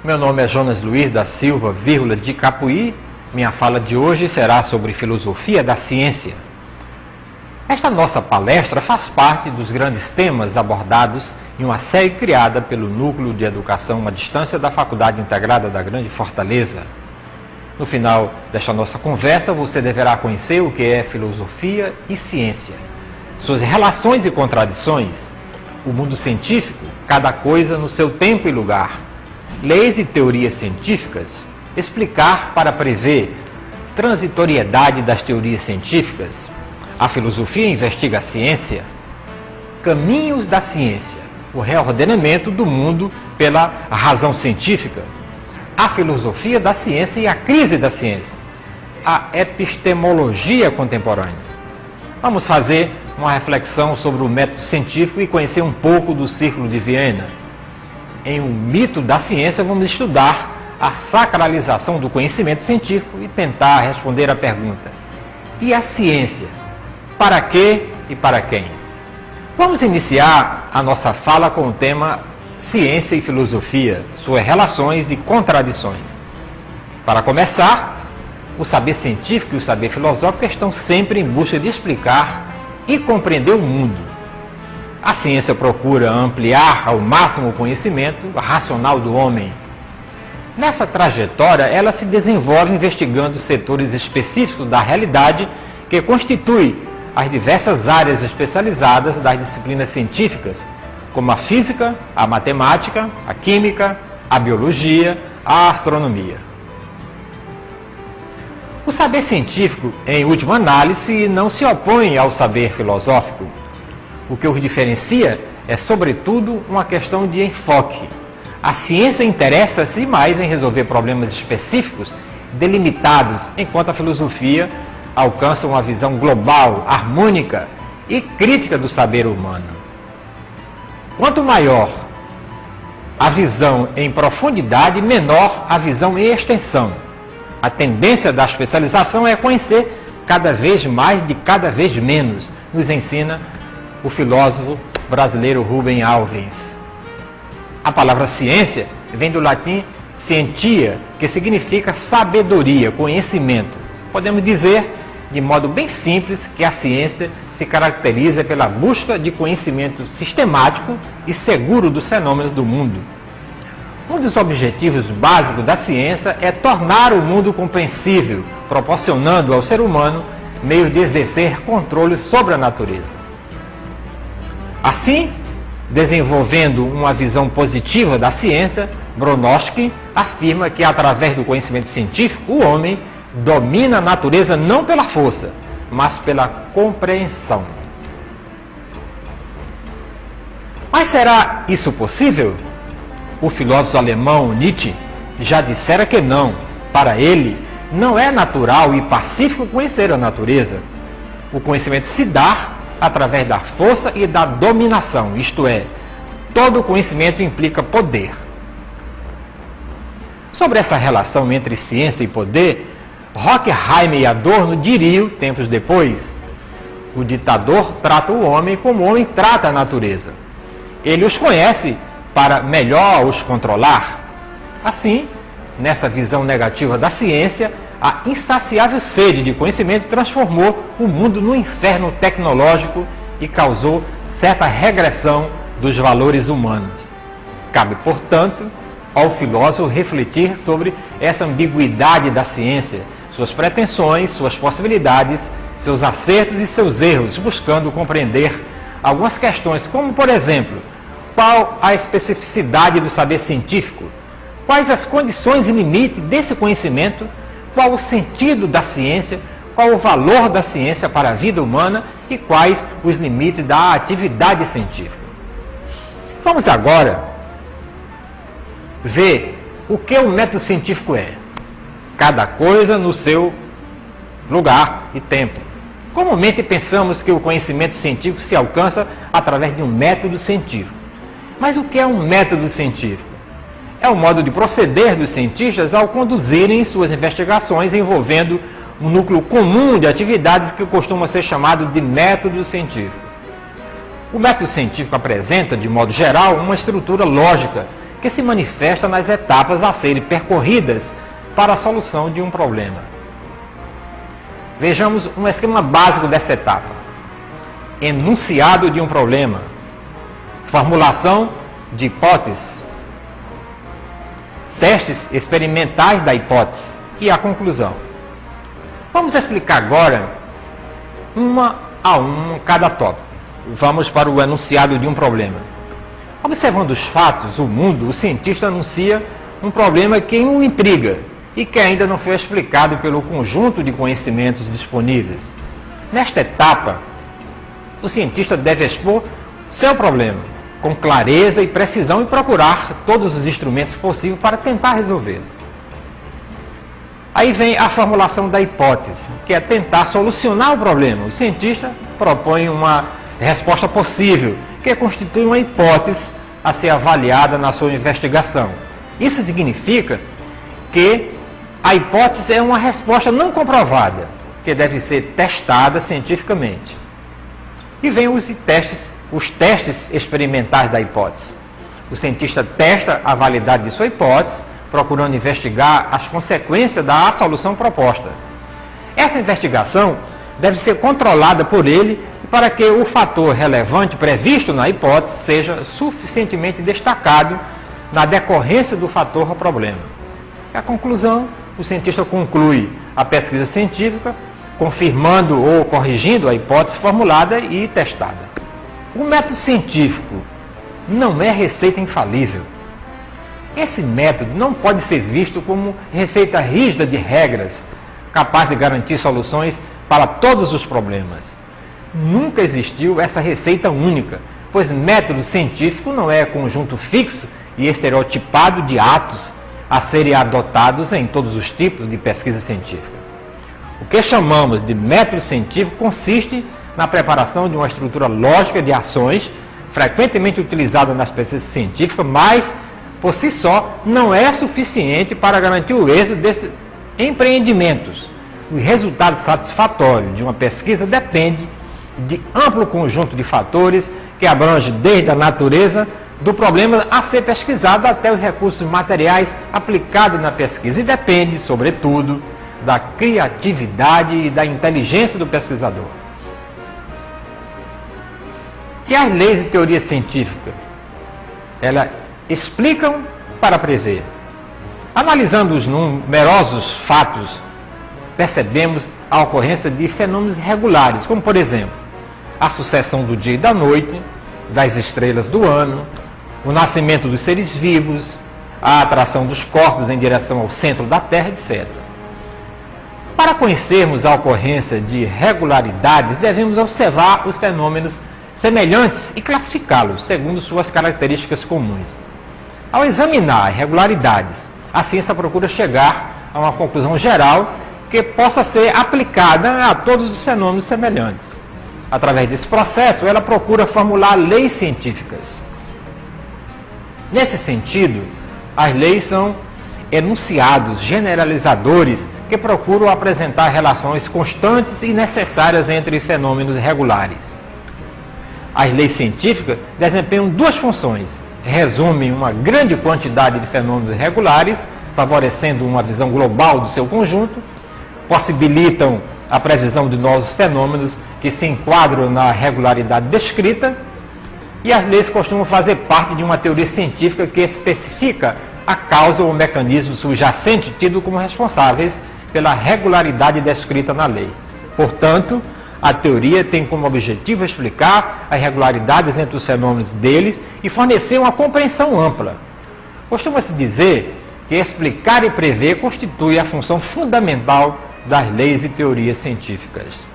Meu nome é Jonas Luiz da Silva, de Capuí. Minha fala de hoje será sobre filosofia da ciência. Esta nossa palestra faz parte dos grandes temas abordados em uma série criada pelo Núcleo de Educação à Distância da Faculdade Integrada da Grande Fortaleza. No final desta nossa conversa, você deverá conhecer o que é filosofia e ciência, suas relações e contradições, o mundo científico, cada coisa no seu tempo e lugar, leis e teorias científicas, explicar para prever, transitoriedade das teorias científicas, a filosofia investiga a ciência, caminhos da ciência, o reordenamento do mundo pela razão científica, a filosofia da ciência e a crise da ciência, a epistemologia contemporânea. Vamos fazer uma reflexão sobre o método científico e conhecer um pouco do Círculo de Viena. Em Um Mito da Ciência, vamos estudar a sacralização do conhecimento científico e tentar responder à pergunta: e a ciência? Para quê e para quem? Vamos iniciar a nossa fala com o tema ciência e filosofia, suas relações e contradições. Para começar, o saber científico e o saber filosófico estão sempre em busca de explicar e compreender o mundo. A ciência procura ampliar ao máximo o conhecimento racional do homem. Nessa trajetória, ela se desenvolve investigando setores específicos da realidade que constituem as diversas áreas especializadas das disciplinas científicas, como a física, a matemática, a química, a biologia, a astronomia. O saber científico, em última análise, não se opõe ao saber filosófico. O que os diferencia é, sobretudo, uma questão de enfoque. A ciência interessa-se mais em resolver problemas específicos, delimitados, enquanto a filosofia alcança uma visão global, harmônica e crítica do saber humano. Quanto maior a visão em profundidade, menor a visão em extensão. A tendência da especialização é conhecer cada vez mais de cada vez menos, nos ensina o filósofo brasileiro Rubem Alves. A palavra ciência vem do latim scientia, que significa sabedoria, conhecimento. Podemos dizer, de modo bem simples, que a ciência se caracteriza pela busca de conhecimento sistemático e seguro dos fenômenos do mundo. Um dos objetivos básicos da ciência é tornar o mundo compreensível, proporcionando ao ser humano meio de exercer controle sobre a natureza. Assim, desenvolvendo uma visão positiva da ciência, Bronowski afirma que, através do conhecimento científico, o homem domina a natureza não pela força, mas pela compreensão. Mas será isso possível? O filósofo alemão Nietzsche já dissera que não. Para ele, não é natural e pacífico conhecer a natureza. O conhecimento se dá através da força e da dominação, isto é, todo conhecimento implica poder. Sobre essa relação entre ciência e poder, Horkheimer e Adorno diriam, tempos depois: o ditador trata o homem como o homem trata a natureza. Ele os conhece para melhor os controlar. Assim, nessa visão negativa da ciência, a insaciável sede de conhecimento transformou o mundo num inferno tecnológico e causou certa regressão dos valores humanos. Cabe, portanto, ao filósofo refletir sobre essa ambiguidade da ciência, suas pretensões, suas possibilidades, seus acertos e seus erros, buscando compreender algumas questões, como, por exemplo, qual a especificidade do saber científico, quais as condições e limites desse conhecimento, qual o sentido da ciência, qual o valor da ciência para a vida humana e quais os limites da atividade científica. Vamos agora ver o que o método científico é. Cada coisa no seu lugar e tempo. Comumente pensamos que o conhecimento científico se alcança através de um método científico. Mas o que é um método científico? É o modo de proceder dos cientistas ao conduzirem suas investigações envolvendo um núcleo comum de atividades que costuma ser chamado de método científico. O método científico apresenta, de modo geral, uma estrutura lógica que se manifesta nas etapas a serem percorridas para a solução de um problema. Vejamos um esquema básico dessa etapa: enunciado de um problema, formulação de hipótese, testes experimentais da hipótese e a conclusão. Vamos explicar agora uma a uma cada tópico. Vamos para o enunciado de um problema. Observando os fatos, o mundo, o cientista anuncia um problema que o intriga e que ainda não foi explicado pelo conjunto de conhecimentos disponíveis. Nesta etapa, o cientista deve expor seu problema com clareza e precisão e procurar todos os instrumentos possíveis para tentar resolvê-lo. Aí vem a formulação da hipótese, que é tentar solucionar o problema. O cientista propõe uma resposta possível, que constitui uma hipótese a ser avaliada na sua investigação. Isso significa que a hipótese é uma resposta não comprovada, que deve ser testada cientificamente. E vem os testes experimentais da hipótese. O cientista testa a validade de sua hipótese, procurando investigar as consequências da solução proposta. Essa investigação deve ser controlada por ele para que o fator relevante previsto na hipótese seja suficientemente destacado na decorrência do fator ao problema. A conclusão, o cientista conclui a pesquisa científica, confirmando ou corrigindo a hipótese formulada e testada. O método científico não é receita infalível. Esse método não pode ser visto como receita rígida de regras, capaz de garantir soluções para todos os problemas. Nunca existiu essa receita única, pois método científico não é conjunto fixo e estereotipado de atos a serem adotados em todos os tipos de pesquisa científica. O que chamamos de método científico consiste na preparação de uma estrutura lógica de ações, frequentemente utilizada nas pesquisas científicas, mas, por si só, não é suficiente para garantir o êxito desses empreendimentos. O resultado satisfatório de uma pesquisa depende de amplo conjunto de fatores que abrange desde a natureza do problema a ser pesquisado até os recursos materiais aplicados na pesquisa e depende, sobretudo, da criatividade e da inteligência do pesquisador. E as leis de teoria científica? Elas explicam para prever. Analisando os numerosos fatos, percebemos a ocorrência de fenômenos regulares, como, por exemplo, a sucessão do dia e da noite, das estrelas do ano, o nascimento dos seres vivos, a atração dos corpos em direção ao centro da Terra, etc. Para conhecermos a ocorrência de regularidades, devemos observar os fenômenos semelhantes e classificá-los segundo suas características comuns. Ao examinar regularidades, a ciência procura chegar a uma conclusão geral que possa ser aplicada a todos os fenômenos semelhantes. Através desse processo, ela procura formular leis científicas. Nesse sentido, as leis são enunciados generalizadores que procuram apresentar relações constantes e necessárias entre fenômenos regulares. As leis científicas desempenham duas funções: resumem uma grande quantidade de fenômenos regulares, favorecendo uma visão global do seu conjunto, possibilitam a previsão de novos fenômenos que se enquadram na regularidade descrita, e as leis costumam fazer parte de uma teoria científica que especifica a causa ou o mecanismo subjacente tido como responsáveis pela regularidade descrita na lei. Portanto, a teoria tem como objetivo explicar as regularidades entre os fenômenos deles e fornecer uma compreensão ampla. Costuma-se dizer que explicar e prever constitui a função fundamental das leis e teorias científicas.